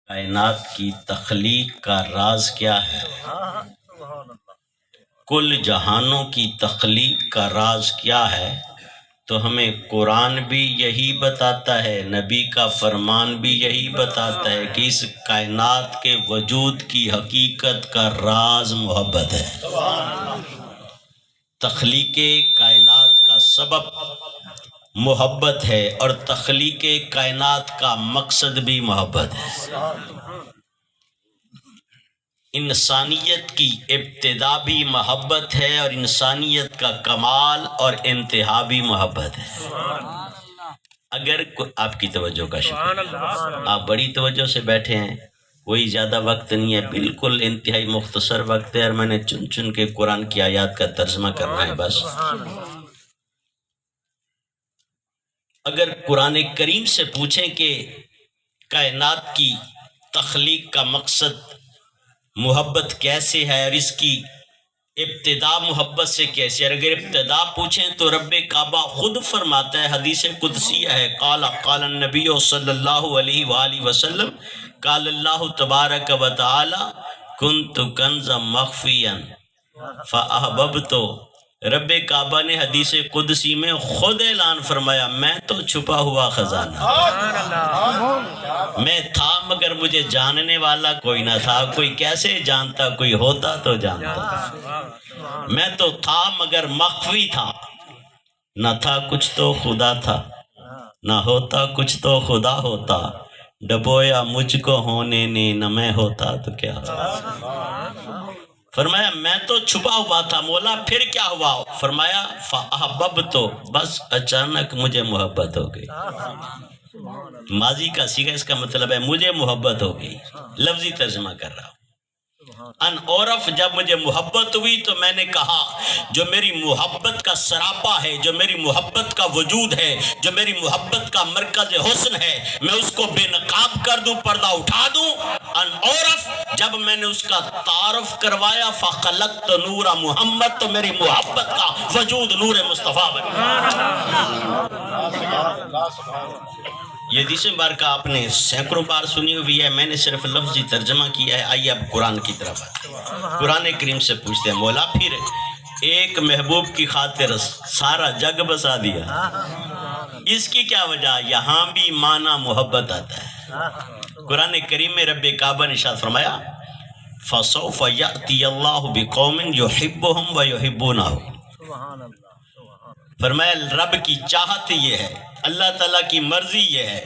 کائنات کی تخلیق کا راز کیا ہے؟ کل جہانوں کی تخلیق کا راز کیا ہے؟ تو ہمیں قرآن بھی یہی بتاتا ہے، نبی کا فرمان بھی یہی بتاتا ہے کہ اس کائنات کے وجود کی حقیقت کا راز محبت ہے۔ تخلیق کائنات کا سبب محبت ہے اور تخلیق کائنات کا مقصد بھی محبت ہے۔ انسانیت کی ابتدا بھی محبت ہے اور انسانیت کا کمال اور انتہا بھی محبت ہے۔ اگر آپ کی توجہ کا شکریہ، آپ بڑی توجہ سے بیٹھے ہیں، کوئی زیادہ وقت نہیں ہے، بالکل انتہائی مختصر وقت ہے اور میں نے چن چن کے قرآن کی آیات کا ترجمہ کرنا ہے بس۔ اگر قرآن کریم سے پوچھیں کہ کائنات کی تخلیق کا مقصد محبت کیسے ہے اور اس کی ابتدا محبت سے کیسے ہے، اگر ابتدا پوچھیں تو رب کعبہ خود فرماتا ہے، حدیث قدسیہ ہے، قال النبی صلی اللہ علیہ وآلہ وسلم، قال اللہ تبارک و تعالی کنت کنزا مخفیا فاحببت۔ رب کعبہ نے حدیث قدسی میں خود اعلان فرمایا، میں تو چھپا ہوا خزانہ، میں تھا مگر مجھے جاننے والا کوئی نہ تھا، کوئی کیسے جانتا، کوئی ہوتا تو جانتا، میں تو تھا مگر مخفی تھا، نہ تھا کچھ تو خدا تھا، نہ ہوتا کچھ تو خدا ہوتا، ڈبویا مجھ کو ہونے نے، نہ میں ہوتا تو کیا ہوتا۔ فرمایا میں تو چھپا ہوا تھا، مولا پھر کیا ہوا؟ فرمایا فاحببت، بس اچانک مجھے محبت ہو گئی۔ ماضی کا صیغہ اس کا مطلب ہے مجھے محبت ہو گئی، لفظی ترجمہ کر رہا ہوں۔ ان عرف، جب مجھے محبت ہوئی تو میں نے کہا جو میری محبت کا سراپا ہے، جو میری محبت کا وجود ہے، جو میری محبت کا مرکز حسن ہے، میں اس کو بے نقاب کر دوں، پردہ اٹھا دوں۔ ان عرف، جب میں نے اس کا تعارف کروایا، فخلقت نور محمد، تو میری محبت کا وجود نور مصطفیٰ بن۔ یہ حدیث مبارکہ آپ نے سینکڑوں بار سنی ہوئی ہے، میں نے صرف لفظی ترجمہ کیا ہے۔ آئیے اب قرآن کی طرف آتے ہیں۔ قرآن کریم سے پوچھتے ہیں مولا پھر ایک محبوب کی خاطر سارا جگ بسا دیا، اس کی کیا وجہ؟ یہاں بھی معنی محبت آتا ہے۔ قرآن کریم میں رب کعبہ نے ارشاد فرمایا فَسَوْفَ يَأْتِيَ اللَّهُ بِقَوْمٍ يُحِبُّهُمْ وَيُحِبُّونَهُ۔ فرمایا رب کی چاہت یہ ہے، اللہ تعالیٰ کی مرضی یہ ہے،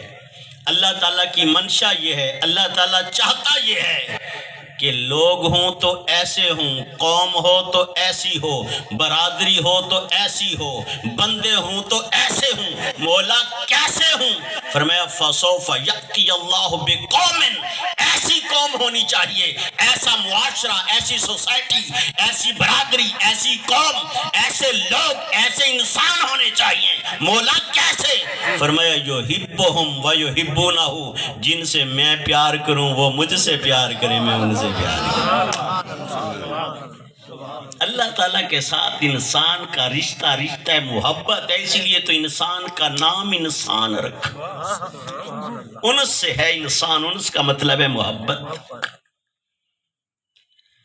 اللہ تعالیٰ کی منشا یہ ہے، اللہ تعالیٰ چاہتا یہ ہے کہ لوگ ہوں تو ایسے ہوں، قوم ہو تو ایسی ہو، برادری ہو تو ایسی ہو، بندے ہوں تو ایسے ہوں، مولا کیسے ہوں؟ فرمایا فَسَوْفَ يَأْتِيَ اللَّهُ بِقَوْمٍ، ایسی قوم ہونی چاہیے، ایسا معاشرہ، ایسی سوسائٹی، ایسی برادری، ایسی قوم، ایسے لوگ، ایسے انسان ہونے چاہیے۔ مولا کیسے؟ فرمایا یحبہم ویحبونہ، جن سے میں پیار کروں وہ مجھ سے پیار کریں، میں ان سے پیار کروں۔ اللہ تعالیٰ کے ساتھ انسان کا رشتہ محبت ہے، اسی لیے تو انسان کا نام انسان رکھا، انس سے ہے انسان، انس کا مطلب ہے محبت۔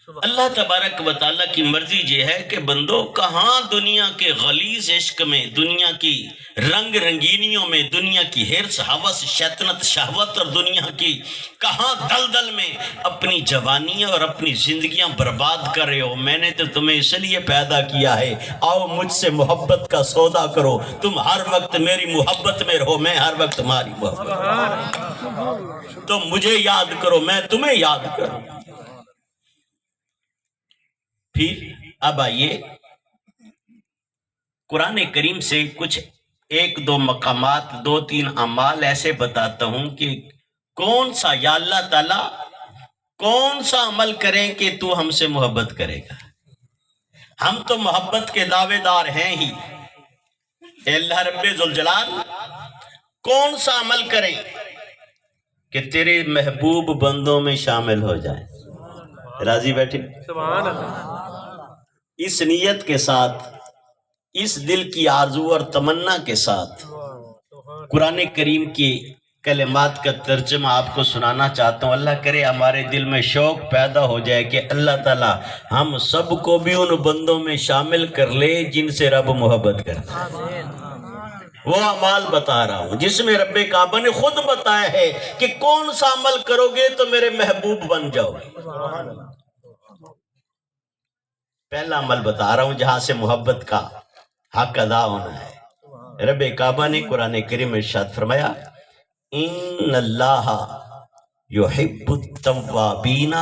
اللہ تبارک و تعالیٰ کی مرضی یہ ہے کہ بندوں کہاں دنیا کے غلیظ عشق میں، دنیا کی رنگ رنگینیوں میں، دنیا کی حرص، ہوس، شیطنت، شہوت اور دنیا کی کہاں دلدل میں اپنی جوانیاں اور اپنی زندگیاں برباد کر رہے ہو؟ میں نے تو تمہیں اس لیے پیدا کیا ہے، آؤ مجھ سے محبت کا سودا کرو، تم ہر وقت میری محبت میں رہو، میں ہر وقت تمہاری محبت، تم مجھے یاد کرو، میں تمہیں یاد کروں۔ پھر اب آئیے قرآن کریم سے کچھ ایک دو مقامات، دو تین اعمال ایسے بتاتا ہوں کہ کون سا، یا اللہ تعالیٰ کون سا عمل کریں کہ تو ہم سے محبت کرے گا؟ ہم تو محبت کے دعوے دار ہیں ہی، اے اللہ رب ذوالجلال کون سا عمل کریں کہ تیرے محبوب بندوں میں شامل ہو جائیں؟ راضی بیٹھے؟ سبحان اللہ۔ اس نیت کے ساتھ، اس دل کی آرزو اور تمنا کے ساتھ قرآن کریم کی کلمات کا ترجمہ آپ کو سنانا چاہتا ہوں. اللہ کرے ہمارے دل میں شوق پیدا ہو جائے کہ اللہ تعالیٰ ہم سب کو بھی ان بندوں میں شامل کر لے جن سے رب محبت کرتا ہے. وہ عمال بتا رہا ہوں جس میں رب کعبہ نے خود بتایا ہے کہ کون سا عمل کرو گے تو میرے محبوب بن جاؤ گے. پہلا عمل بتا رہا ہوں جہاں سے محبت کا حق ادا ہونا ہے. رب کعبہ نے قرآن کریم میں ارشاد فرمایا ان اللہ یحب التوابین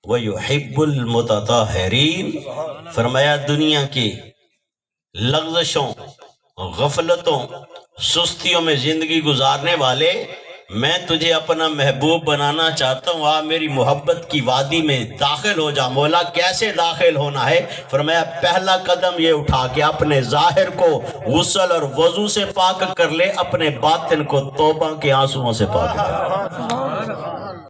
ویحب المتطہرین. فرمایا دنیا کی لغزشوں، غفلتوں، سستیوں میں زندگی گزارنے والے میں تجھے اپنا محبوب بنانا چاہتا ہوں. آ میری محبت کی وادی میں داخل ہو جا. مولا کیسے داخل ہونا ہے؟ فرمایا پہلا قدم یہ اٹھا کہ اپنے ظاہر کو غسل اور وضو سے پاک کر لے، اپنے باطن کو توبہ کے آنسوؤں سے پاک کر لے.